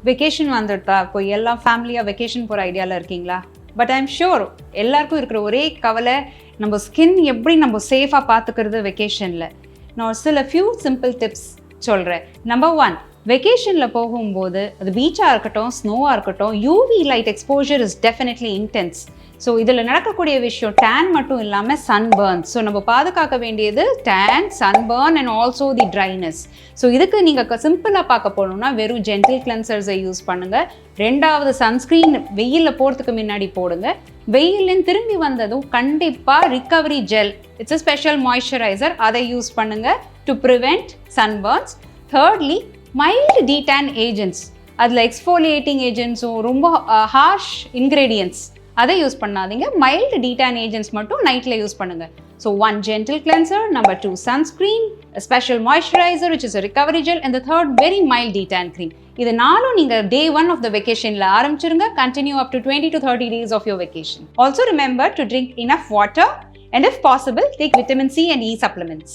Vacation வந்துட்டா இப்போ எல்லாம் ஃபேமிலியாக வெக்கேஷன் போகிற ஐடியாவில் இருக்கீங்களா? பட் ஐம் ஷூர் எல்லாருக்கும் இருக்கிற ஒரே கவலை, நம்ம ஸ்கின் எப்படி நம்ம சேஃபாக பார்த்துக்கிறது வெக்கேஷனில். நான் சில ஃபியூ சிம்பிள் டிப்ஸ் சொல்கிறேன். நம்பர் 1, வெக்கேஷனில் போகும்போது அது பீச்சாக இருக்கட்டும், ஸ்னோவாக இருக்கட்டும், UV light exposure is definitely intense. So இதில் நடக்கக்கூடிய விஷயம் டேன் மட்டும் இல்லாமல் சன்பர்ன். ஸோ நம்ம பாதுகாக்க வேண்டியது tan, sunburn and also the dryness. So இதுக்கு நீங்கள் சிம்பிளாக பார்க்க போகணுன்னா வெறும் ஜென்டில் கிளென்சர்ஸை யூஸ் பண்ணுங்கள். 2வது சன்ஸ்க்ரீன் வெயிலில் போகிறதுக்கு முன்னாடி போடுங்க. வெயிலேருந்து திரும்பி வந்ததும் கண்டிப்பாக recovery gel, it's a special moisturiser, அதை யூஸ் பண்ணுங்கள் to prevent sunburns. thirdly, mild de-tan agents, அதில் எக்ஸ்ஃபோலியேட்டிங் ஏஜென்ட்ஸும் ரொம்ப ஹார்ஷ் இன்க்ரீடியன்ட்ஸ் அதை யூஸ் பண்ணாதீங்க. மைல்டு டீடான் ஏஜென்ட்ஸ் மட்டும் நைட்டில் யூஸ் பண்ணுங்கள். So 1 gentle cleanser, number 2 sunscreen, a special moisturizer which is a recovery gel, and the 3rd very mild detan cream. இது 4 நீங்கள் day 1 of the vacationல ஆரம்பிச்சிருங்க. Continue up to 20 to 30 days of your vacation. Also remember to drink enough water and if possible take vitamin C and E supplements.